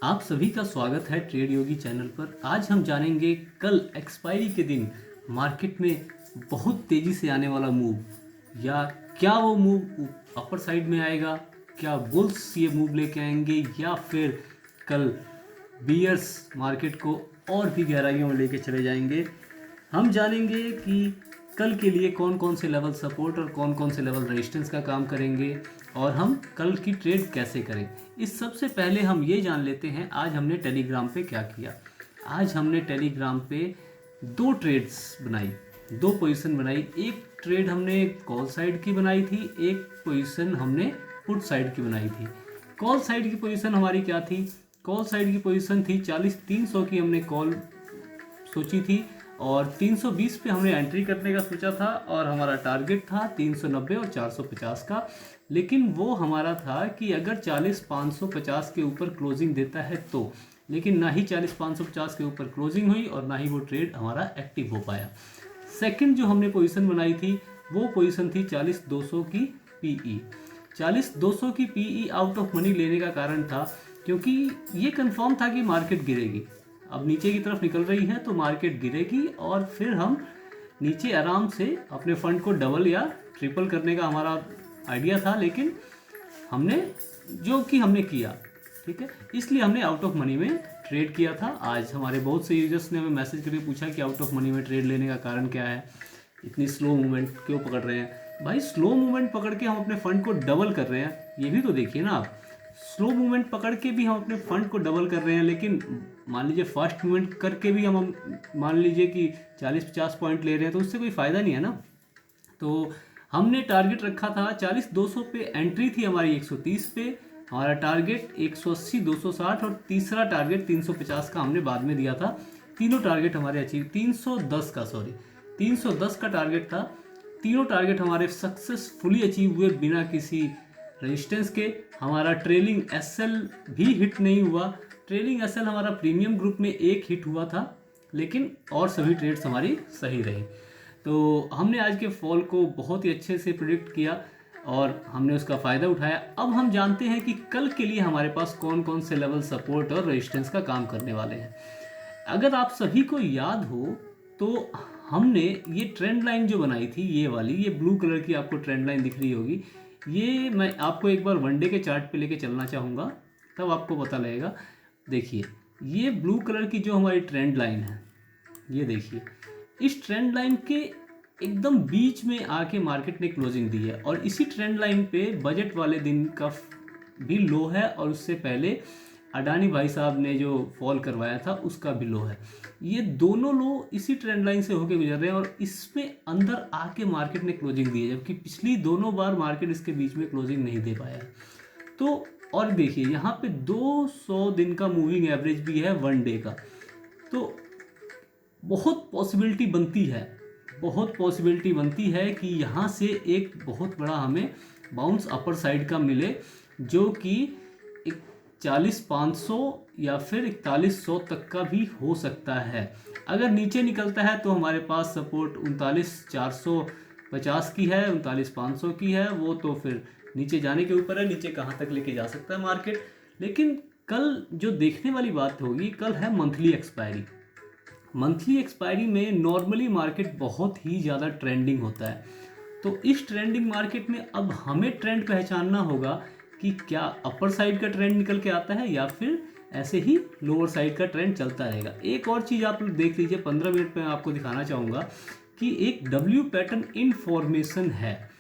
आप सभी का स्वागत है ट्रेड योगी चैनल पर। आज हम जानेंगे कल एक्सपायरी के दिन मार्केट में बहुत तेज़ी से आने वाला मूव, या क्या वो मूव अपर साइड में आएगा, क्या बुल्स ये मूव लेके आएंगे, या फिर कल बियर्स मार्केट को और भी गहराइयों में लेके चले जाएंगे। हम जानेंगे कि कल के लिए कौन कौन से लेवल सपोर्ट और कौन कौन से लेवल रेजिस्टेंस का काम करेंगे और हम कल की ट्रेड कैसे करें। इस सबसे पहले हम ये जान लेते हैं आज हमने टेलीग्राम पे क्या किया। आज हमने टेलीग्राम पे दो ट्रेड्स बनाई, दो पोजीशन बनाई। एक ट्रेड हमने कॉल साइड की बनाई थी, एक पोजीशन हमने पुट साइड की बनाई थी। कॉल साइड की पोजीशन हमारी क्या थी? कॉल साइड की पोजीशन थी 40-300 की हमने कॉल सोची थी और 320 पे हमने एंट्री करने का सोचा था और हमारा टारगेट था 390 और 450 का। लेकिन वो हमारा था कि अगर 40-550 के ऊपर क्लोजिंग देता है तो, लेकिन ना ही 40-550 के ऊपर क्लोजिंग हुई और ना ही वो ट्रेड हमारा एक्टिव हो पाया। सेकंड जो हमने पोजीशन बनाई थी वो पोजीशन थी 40-200 की पीई। 40-200 की पीई आउट ऑफ मनी लेने का कारण था क्योंकि ये कंफर्म था कि मार्केट गिरेगी। अब नीचे की तरफ निकल रही है तो मार्केट गिरेगी और फिर हम नीचे आराम से अपने फंड को डबल या ट्रिपल करने का हमारा आइडिया था, लेकिन हमने किया, ठीक है। इसलिए हमने आउट ऑफ मनी में ट्रेड किया था। आज हमारे बहुत से यूजर्स ने हमें मैसेज करके पूछा कि आउट ऑफ मनी में ट्रेड लेने का कारण क्या है, इतनी स्लो मूवमेंट क्यों पकड़ रहे हैं। भाई स्लो मूवमेंट पकड़ के हम अपने फंड को डबल कर रहे हैं, ये भी तो देखिए ना आप। स्लो मूवमेंट पकड़ के भी हम अपने फंड को डबल कर रहे हैं, लेकिन मान लीजिए फास्ट मूवमेंट करके भी हम मान लीजिए कि 40-50 पॉइंट ले रहे हैं तो उससे कोई फ़ायदा नहीं है ना। तो हमने टारगेट रखा था 40-200 पे, एंट्री थी हमारी 130 पे, हमारा टारगेट 180-260 और तीसरा टारगेट 350 का हमने बाद में दिया था। तीनों टारगेट हमारे अचीव 310 का टारगेट था। तीनों टारगेट हमारे सक्सेसफुली अचीव हुए बिना किसी रेजिस्टेंस के। हमारा ट्रेलिंग एसएल भी हिट नहीं हुआ। ट्रेलिंग एसएल हमारा प्रीमियम ग्रुप में एक हिट हुआ था, लेकिन और सभी ट्रेड्स हमारी सही रही। तो हमने आज के फॉल को बहुत ही अच्छे से प्रिडिक्ट किया और हमने उसका फ़ायदा उठाया। अब हम जानते हैं कि कल के लिए हमारे पास कौन कौन से लेवल सपोर्ट और रेजिस्टेंस का काम करने वाले हैं। अगर आप सभी को याद हो तो हमने ये ट्रेंड लाइन जो बनाई थी, ये वाली, ये ब्लू कलर की आपको ट्रेंड लाइन दिख रही होगी। ये मैं आपको एक बार वनडे के चार्ट पे लेके चलना चाहूँगा, तब आपको पता लगेगा। देखिए ये ब्लू कलर की जो हमारी ट्रेंड लाइन है, ये देखिए, इस ट्रेंड लाइन के एकदम बीच में आके मार्केट ने क्लोजिंग दी है और इसी ट्रेंड लाइन पे बजट वाले दिन का भी लो है और उससे पहले अडानी भाई साहब ने जो फॉल करवाया था उसका भी लो है। ये दोनों लो इसी ट्रेंड लाइन से होके गुजर रहे हैं और इसमें अंदर आके मार्केट ने क्लोजिंग दी है, जबकि पिछली दोनों बार मार्केट इसके बीच में क्लोजिंग नहीं दे पाया है। तो और देखिए यहाँ पे 200 दिन का मूविंग एवरेज भी है वन डे का। तो बहुत पॉसिबिलिटी बनती है कि यहाँ से एक बहुत बड़ा हमें बाउंस अपर साइड का मिले, जो कि 40-500 या फिर 4100 तक का भी हो सकता है। अगर नीचे निकलता है तो हमारे पास सपोर्ट 39,450 की है, 39,500 की है, वो तो फिर नीचे जाने के ऊपर है, नीचे कहाँ तक लेके जा सकता है मार्केट। लेकिन कल जो देखने वाली बात होगी, कल है मंथली एक्सपायरी। मंथली एक्सपायरी में नॉर्मली मार्केट बहुत ही ज़्यादा ट्रेंडिंग होता है। तो इस ट्रेंडिंग मार्केट में अब हमें ट्रेंड पहचानना होगा कि क्या अपर साइड का ट्रेंड निकल के आता है या फिर ऐसे ही लोअर साइड का ट्रेंड चलता रहेगा। एक और चीज़ आप लोग देख लीजिए, 15 मिनट में आपको दिखाना चाहूँगा कि एक डब्ल्यू पैटर्न इनफॉर्मेशन है।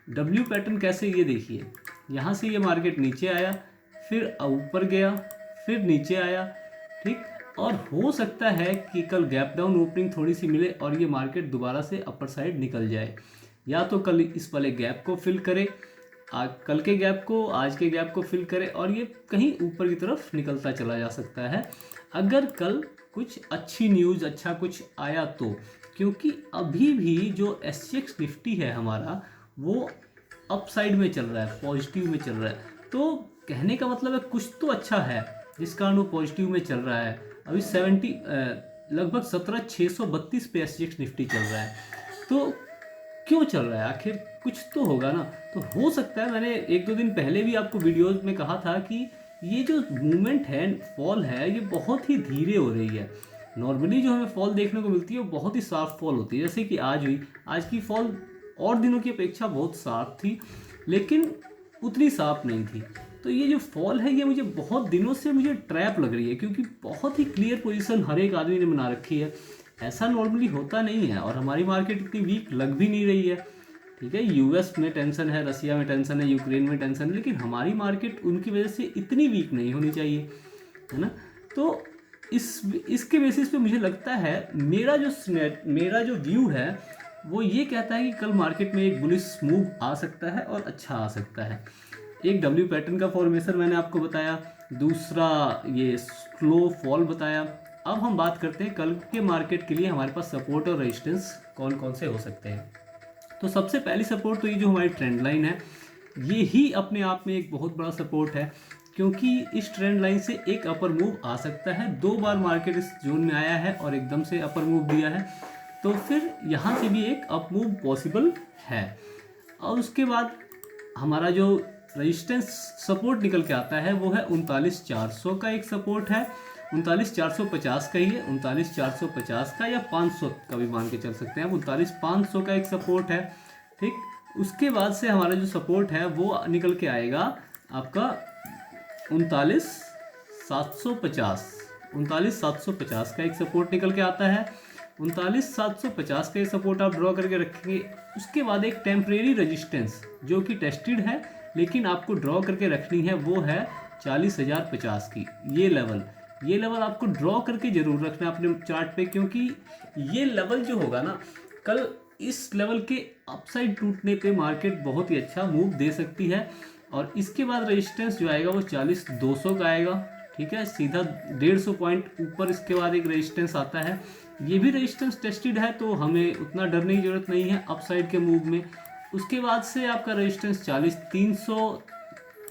डब्ल्यू पैटर्न कैसे, ये देखिए, यहाँ से ये मार्केट नीचे आया, फिर ऊपर गया, फिर नीचे आया, ठीक। और हो सकता है कि कल गैप डाउन ओपनिंग थोड़ी सी मिले और ये मार्केट दोबारा से अपर साइड निकल जाए, या तो कल इस वाले गैप को फिल करे, कल के गैप को, आज के गैप को फिल करे और ये कहीं ऊपर की तरफ निकलता चला जा सकता है अगर कल कुछ अच्छी न्यूज़, अच्छा कुछ आया तो। क्योंकि अभी भी जो SGX निफ्टी है हमारा, वो अप साइड में चल रहा है, पॉजिटिव में चल रहा है। तो कहने का मतलब है कुछ तो अच्छा है जिस कारण वो पॉजिटिव में चल रहा है। अभी लगभग 17,632 पे SGX निफ्टी चल रहा है। तो क्यों चल रहा है, आखिर कुछ तो होगा ना। तो हो सकता है, मैंने 1-2 दिन पहले भी आपको वीडियोस में कहा था कि ये जो मूवमेंट है, फॉल है, ये बहुत ही धीरे हो रही है। नॉर्मली जो हमें फॉल देखने को मिलती है वो बहुत ही साफ फॉल होती है, जैसे कि आज हुई। आज की फॉल और दिनों की अपेक्षा बहुत साफ थी, लेकिन उतनी साफ नहीं थी। तो ये जो फॉल है ये मुझे बहुत दिनों से मुझे ट्रैप लग रही है, क्योंकि बहुत ही क्लियर पोजीशन हर एक आदमी ने बना रखी है। ऐसा नॉर्मली होता नहीं है, और हमारी मार्केट इतनी वीक लग भी नहीं रही है। ठीक है, यूएस में टेंशन है, रसिया में टेंशन है, यूक्रेन में टेंशन है, लेकिन हमारी मार्केट उनकी वजह से इतनी वीक नहीं होनी चाहिए, है ना। तो इसके बेसिस पे मुझे लगता है, मेरा जो व्यू है वो ये कहता है कि कल मार्केट में एक बुलिश मूव आ सकता है और अच्छा आ सकता है। एक डब्ल्यू पैटर्न का फॉर्मेशन मैंने आपको बताया, दूसरा ये स्लो फॉल बताया। अब हम बात करते हैं कल के मार्केट के लिए हमारे पास सपोर्ट और रेजिस्टेंस कौन कौन से हो सकते हैं। तो सबसे पहली सपोर्ट तो ये जो हमारी ट्रेंड लाइन है, ये ही अपने आप में एक बहुत बड़ा सपोर्ट है, क्योंकि इस ट्रेंड लाइन से एक अपर मूव आ सकता है। 2 बार मार्केट इस जोन में आया है और एकदम से अपर मूव दिया है, तो फिर यहाँ से भी एक अप मूव पॉसिबल है। और उसके बाद हमारा जो रेजिस्टेंस सपोर्ट निकल के आता है वो है 39,400 का एक सपोर्ट है, 39,450 का ही है, 39,450 का या 500 का भी मान के चल सकते हैं, 39,500 का एक सपोर्ट है। ठीक, उसके बाद से हमारा जो सपोर्ट है वो निकल के आएगा आपका 39,750 का एक सपोर्ट निकल के आता है। 39,750 का एक सपोर्ट आप ड्रॉ करके रखेंगे। उसके बाद एक टेम्परेरी रेजिस्टेंस जो कि टेस्टेड है लेकिन आपको ड्रॉ करके रखनी है, वो है 40,050 की। ये लेवल आपको ड्रॉ करके जरूर रखना है अपने चार्ट पे, क्योंकि ये लेवल जो होगा ना, कल इस लेवल के अपसाइड टूटने पे मार्केट बहुत ही अच्छा मूव दे सकती है। और इसके बाद रेजिस्टेंस जो आएगा वो 40,200 का आएगा। ठीक है, सीधा 150 पॉइंट ऊपर इसके बाद एक रेजिस्टेंस आता है। ये भी रेजिस्टेंस टेस्टेड है, तो हमें उतना डरने की जरूरत नहीं है अपसाइड के मूव में। उसके बाद से आपका रेजिस्टेंस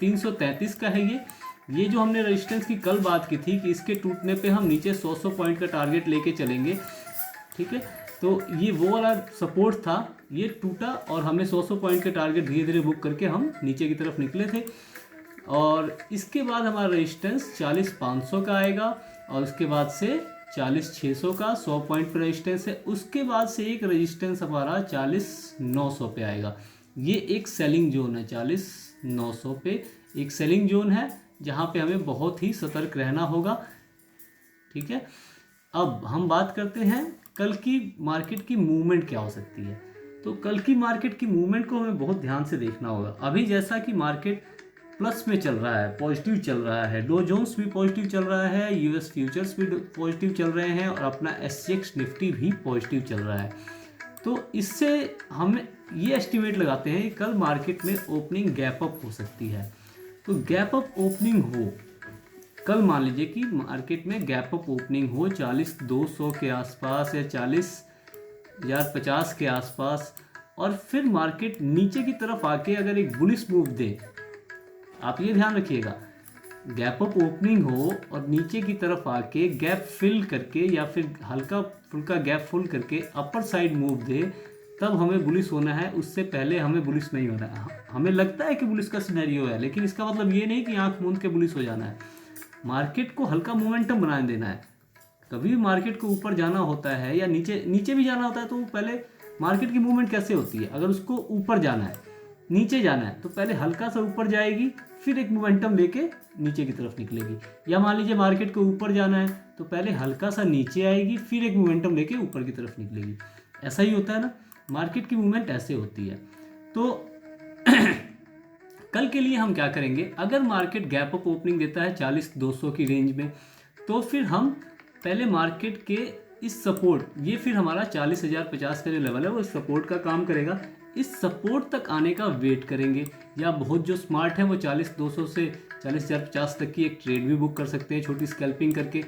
333 का है। ये जो हमने रेजिस्टेंस की कल बात की थी कि इसके टूटने पे हम नीचे 100 पॉइंट का टारगेट लेके चलेंगे। ठीक है, तो ये वो वाला सपोर्ट था, ये टूटा और हमें 100 पॉइंट के टारगेट धीरे धीरे बुक करके हम नीचे की तरफ निकले थे। और इसके बाद हमारा रेजिस्टेंस 40,500 का आएगा, और उसके बाद से 40,600 का 100 पॉइंट पर रेजिस्टेंस है। उसके बाद से एक रेजिस्टेंस हमारा 40,900 पे आएगा। ये एक सेलिंग जोन है, 40,900 पे एक सेलिंग जोन है जहाँ पे हमें बहुत ही सतर्क रहना होगा। ठीक है, अब हम बात करते हैं कल की मार्केट की मूवमेंट क्या हो सकती है। तो कल की मार्केट की मूवमेंट को हमें बहुत ध्यान से देखना होगा। अभी जैसा कि मार्केट प्लस में चल रहा है, पॉजिटिव चल रहा है, डो जोन्स भी पॉजिटिव चल रहा है, यूएस फ्यूचर्स भी पॉजिटिव चल रहे हैं, और अपना एससीएक्स निफ्टी भी पॉजिटिव चल रहा है। तो इससे हम ये एस्टिमेट लगाते हैं कि कल मार्केट में ओपनिंग गैप अप हो सकती है। तो गैप अप ओपनिंग हो, कल मान लीजिए कि मार्केट में गैप अप ओपनिंग हो 40,200 के आसपास या 40,050 के आसपास, और फिर मार्केट नीचे की तरफ आके अगर एक बुलिश मूव दे। आप ये ध्यान रखिएगा, गैप अप ओपनिंग हो और नीचे की तरफ आके गैप फिल करके या फिर हल्का फुल्का गैप फुल करके अपर साइड मूव दे, तब हमें बुलिश होना है। उससे पहले हमें बुलिश नहीं होना है। हमें लगता है कि बुलिश का सिनेरियो है, लेकिन इसका मतलब ये नहीं कि आंख मूंद के बुलिश हो जाना है। मार्केट को हल्का मोमेंटम बनाने देना है। कभी भी मार्केट को ऊपर जाना होता है या नीचे भी जाना होता है, तो पहले मार्केट की मूवमेंट कैसे होती है, अगर उसको ऊपर जाना है, नीचे जाना है, तो पहले हल्का सा ऊपर जाएगी, फिर एक मोमेंटम लेके नीचे की तरफ निकलेगी। या मान लीजिए मार्केट को ऊपर जाना है तो पहले हल्का सा नीचे आएगी, फिर एक मोमेंटम लेके ऊपर की तरफ निकलेगी। ऐसा ही होता है ना, मार्केट की मूवमेंट ऐसे होती है। तो कल के लिए हम क्या करेंगे, अगर मार्केट गैप अप ओपनिंग देता है 40,200 की रेंज में, तो फिर हम पहले मार्केट के इस सपोर्ट, ये फिर हमारा 40,050 का जो लेवल है वो सपोर्ट का काम करेगा। इस सपोर्ट तक आने का वेट करेंगे, या बहुत जो स्मार्ट है वो 40,200 से 40,050 तक की एक ट्रेड भी बुक कर सकते हैं छोटी स्कैल्पिंग करके।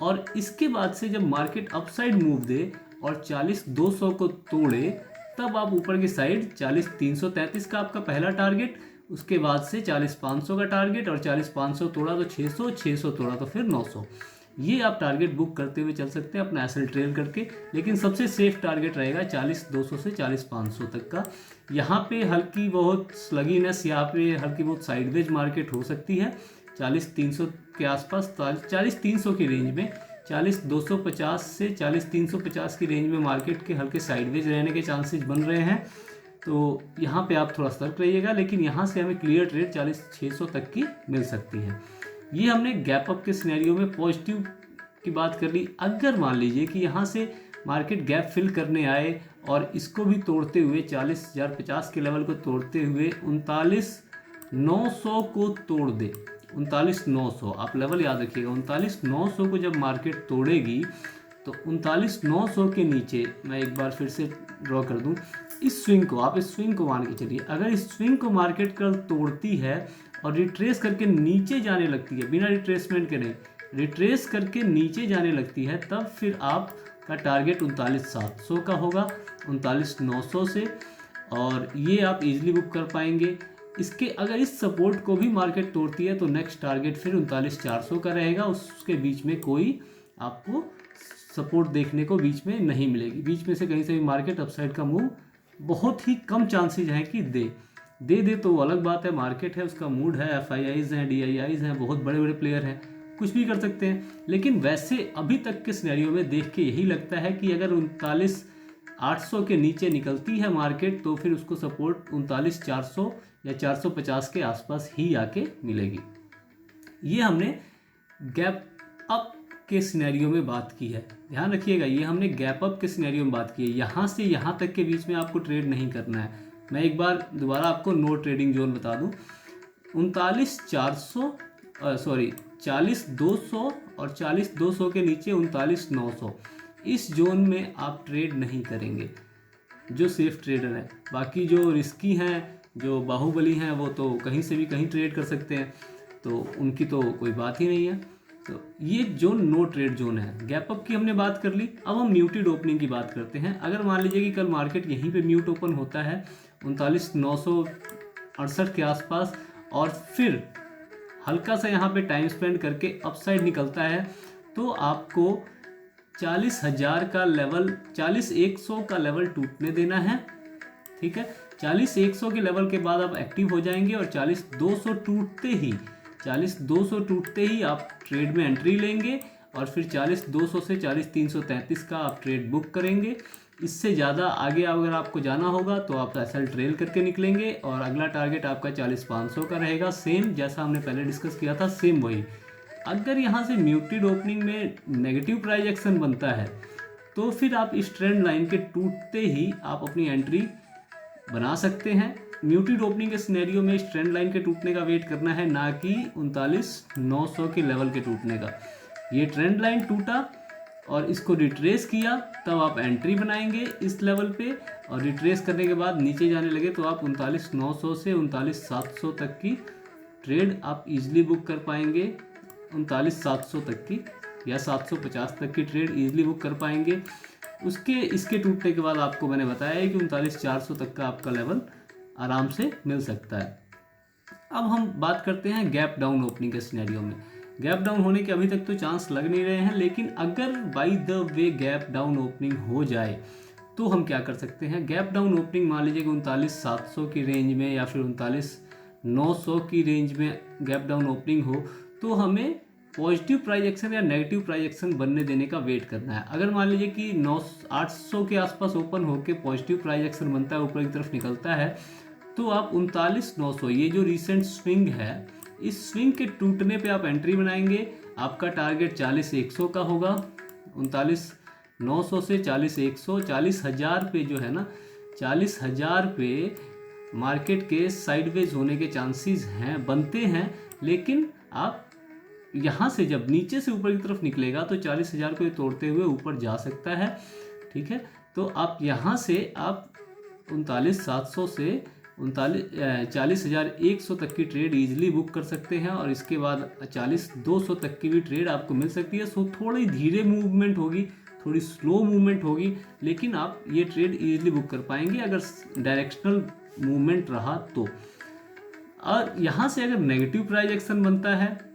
और इसके बाद से जब मार्केट अपसाइड मूव दे और 40,200 को तोड़े, तब आप ऊपर की साइड 40,333 का आपका पहला टारगेट, उसके बाद से 40,500 का टारगेट, और 40,500 तोड़ा तो 600, 600 तोड़ा तो फिर 900। ये आप टारगेट बुक करते हुए चल सकते हैं अपना एसएल ट्रेल करके। लेकिन सबसे सेफ टारगेट रहेगा 40,200 से 40,500 तक का। यहाँ पे हल्की बहुत स्लगीनेस, यहाँ पे हल्की बहुत साइडवेज मार्केट हो सकती है, 40,300 के आसपास, 40,300 की रेंज में, 40,250 से 40,350 की रेंज में मार्केट के हल्के साइडवेज रहने के चांसेस बन रहे हैं। तो यहाँ पे आप थोड़ा सतर्क रहिएगा, लेकिन यहाँ से हमें क्लियर ट्रेड 40,600 तक की मिल सकती है। ये हमने गैप अप के सिनेरियो में पॉजिटिव की बात कर ली। अगर मान लीजिए कि यहाँ से मार्केट गैप फिल करने आए और इसको भी तोड़ते हुए 40,050 के लेवल को तोड़ते हुए 39,900 को तोड़ दे, 39,900 आप लेवल याद रखिएगा, 39,900 को जब मार्केट तोड़ेगी तो 39,900 के नीचे, मैं एक बार फिर से ड्रॉ कर दूं, इस स्विंग को, आप इस स्विंग को मान के चलिए, अगर इस स्विंग को मार्केट कल तोड़ती है और रिट्रेस करके नीचे जाने लगती है, बिना रिट्रेसमेंट के नहीं, रिट्रेस करके नीचे जाने लगती है, तब फिर आपका टारगेट 39,700 का होगा, 39,900 से, और ये आप इजीली बुक कर पाएंगे। इसके अगर इस सपोर्ट को भी मार्केट तोड़ती है तो नेक्स्ट टारगेट फिर 39,400 का रहेगा। उसके बीच में कोई आपको सपोर्ट देखने को बीच में नहीं मिलेगी। बीच में से कहीं से भी मार्केट अपसाइड का मूव बहुत ही कम चांसेज हैं कि दे तो वो अलग बात है, मार्केट है, उसका मूड है, FIIs हैं, DIIs हैं, बहुत बड़े बड़े प्लेयर हैं, कुछ भी कर सकते हैं। लेकिन वैसे अभी तक के सिनेरियो में देख के यही लगता है कि अगर 39,800 के नीचे निकलती है मार्केट तो फिर उसको सपोर्ट 39,400 या 450 के आसपास ही आके मिलेगी। ये हमने गैप अप के सिनेरियो में बात की है, ध्यान रखिएगा, ये हमने गैप अप के सिनेरियो में बात की है। यहाँ से यहाँ तक के बीच में आपको ट्रेड नहीं करना है। मैं एक बार दोबारा आपको नो ट्रेडिंग जोन बता दूं, 40,200 और 40,200 के नीचे 39,900, इस जोन में आप ट्रेड नहीं करेंगे जो सेफ ट्रेडर हैं। बाकी जो रिस्की हैं, जो बाहुबली हैं, वो तो कहीं से भी कहीं ट्रेड कर सकते हैं, तो उनकी तो कोई बात ही नहीं है। तो ये जोन नो ट्रेड जोन है। गैप अप की हमने बात कर ली, अब हम म्यूटेड ओपनिंग की बात करते हैं। अगर मान लीजिए कि कल मार्केट यहीं पे म्यूट ओपन होता है 39,968 के आसपास और फिर हल्का सा यहाँ पे टाइम स्पेंड करके अपसाइड निकलता है, तो आपको 40,000 का लेवल, 40,100 का लेवल टूटने देना है, ठीक है। 40,100 के लेवल के बाद आप एक्टिव हो जाएंगे और 40,200 टूटते ही आप ट्रेड में एंट्री लेंगे और फिर 40,200 से 40,333 का आप ट्रेड बुक करेंगे। इससे ज़्यादा आगे अगर आपको जाना होगा तो आप एसएल ट्रेल करके निकलेंगे और अगला टारगेट आपका 40,500 का रहेगा, सेम जैसा हमने पहले डिस्कस किया था, सेम वही। अगर यहाँ से म्यूटेड ओपनिंग में नेगेटिव प्राइस एक्शन बनता है तो फिर आप इस ट्रेंड लाइन के टूटते ही आप अपनी एंट्री बना सकते हैं। म्यूटेड ओपनिंग के सिनेरियो में इस ट्रेंड लाइन के टूटने का वेट करना है, ना कि 39,900 के लेवल के टूटने का। ये ट्रेंड लाइन टूटा और इसको रिट्रेस किया, तब आप एंट्री बनाएंगे इस लेवल पे, और रिट्रेस करने के बाद नीचे जाने लगे तो आप 39,900 से 39,700 तक की ट्रेड आप इजीली बुक कर पाएंगे। 39,700 तक की या 750 तक की ट्रेड इजीली बुक कर पाएंगे। इसके टूटने के बाद आपको मैंने बताया है कि 39,400 तक का आपका लेवल आराम से मिल सकता है। अब हम बात करते हैं गैप डाउन ओपनिंग के सिनेरियो में। गैप डाउन होने के अभी तक तो चांस लग नहीं रहे हैं, लेकिन अगर by the way gap down opening हो जाए तो हम क्या कर सकते हैं। गैप डाउन ओपनिंग मान लीजिए कि 39,700 की रेंज में या फिर 39,900 की रेंज में गैप डाउन ओपनिंग हो, तो हमें पॉजिटिव प्राइस एक्शन या नेगेटिव प्राइस एक्शन बनने देने का वेट करना है। अगर मान लीजिए कि 800 के आसपास ओपन होकर पॉजिटिव प्राइस एक्शन बनता है, ऊपर की तरफ निकलता है, तो आप 39,900, ये जो रिसेंट स्विंग है, इस स्विंग के टूटने पे आप एंट्री बनाएंगे। आपका टारगेट 40,100 का होगा, 39,900 से 40,100, 40,000 पे जो है ना, 40,000 पे मार्केट के साइडवेज होने के चांसेस हैं, बनते हैं। लेकिन आप यहाँ से जब नीचे से ऊपर की तरफ निकलेगा तो 40,000 को तोड़ते हुए ऊपर जा सकता है, ठीक है। तो आप यहाँ से आप 39,700 से 40,100 तक की ट्रेड इजीली बुक कर सकते हैं, और इसके बाद 40,200 तक की भी ट्रेड आपको मिल सकती है। सो थोड़ी धीरे मूवमेंट होगी, थोड़ी स्लो मूवमेंट होगी, लेकिन आप ये ट्रेड इजीली बुक कर पाएंगे अगर डायरेक्शनल मूवमेंट रहा तो। और यहाँ से अगर नेगेटिव प्राइस एक्शन बनता है,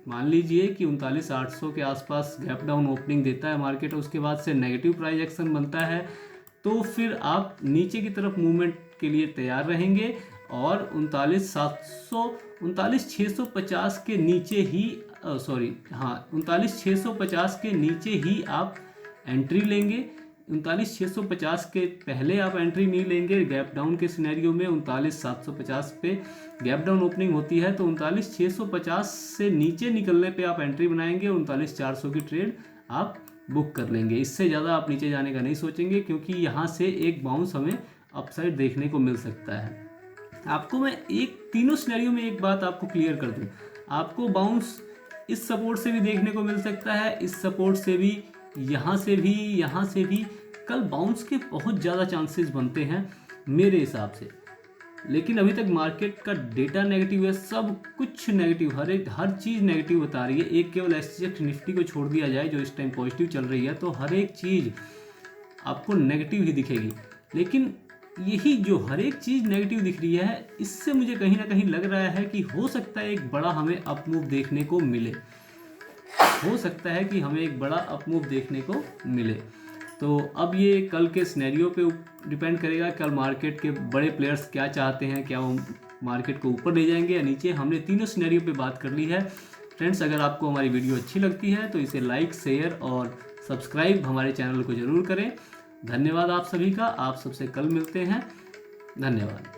मान लीजिए कि 39,800 के आसपास गैप डाउन ओपनिंग देता है मार्केट, और उसके बाद से नेगेटिव प्राइस एक्शन बनता है, तो फिर आप नीचे की तरफ मूवमेंट के लिए तैयार रहेंगे और 39,650 के नीचे ही 39,650 के नीचे ही आप एंट्री लेंगे। 39,650 के पहले आप एंट्री नहीं लेंगे। गैप डाउन के सिनेरियो में 39,750 पे गैप डाउन ओपनिंग होती है, तो 39,650 से नीचे निकलने पे आप एंट्री बनाएंगे और 39,400 की ट्रेड आप बुक कर लेंगे। इससे ज़्यादा आप नीचे जाने का नहीं सोचेंगे, क्योंकि यहाँ से एक बाउंस हमें अपसाइड देखने को मिल सकता है। आपको मैं तीनों सिनेरियो में एक बात आपको क्लियर कर दूं, आपको बाउंस इस सपोर्ट से भी देखने को मिल सकता है, इस सपोर्ट से भी, यहाँ से भी। कल बाउंस के बहुत ज़्यादा चांसेस बनते हैं मेरे हिसाब से, लेकिन अभी तक मार्केट का डेटा नेगेटिव है, सब कुछ नेगेटिव, हर चीज़ नेगेटिव बता रही है। एक केवल एसजीएक्स निफ्टी को छोड़ दिया जाए जो इस टाइम पॉजिटिव चल रही है, तो हर एक चीज़ आपको नेगेटिव ही दिखेगी। लेकिन यही जो हर एक चीज़ नेगेटिव दिख रही है, इससे मुझे कहीं ना कहीं लग रहा है कि हो सकता है एक बड़ा हमें अप मूव देखने को मिले, तो अब ये कल के सिनेरियो पे डिपेंड करेगा, कल मार्केट के बड़े प्लेयर्स क्या चाहते हैं, क्या वो मार्केट को ऊपर ले जाएंगे या नीचे। हमने तीनों सिनेरियो पे बात कर ली है। फ्रेंड्स, अगर आपको हमारी वीडियो अच्छी लगती है तो इसे लाइक, शेयर और सब्सक्राइब हमारे चैनल को ज़रूर करें। धन्यवाद आप सभी का। आप सबसे कल मिलते हैं। धन्यवाद।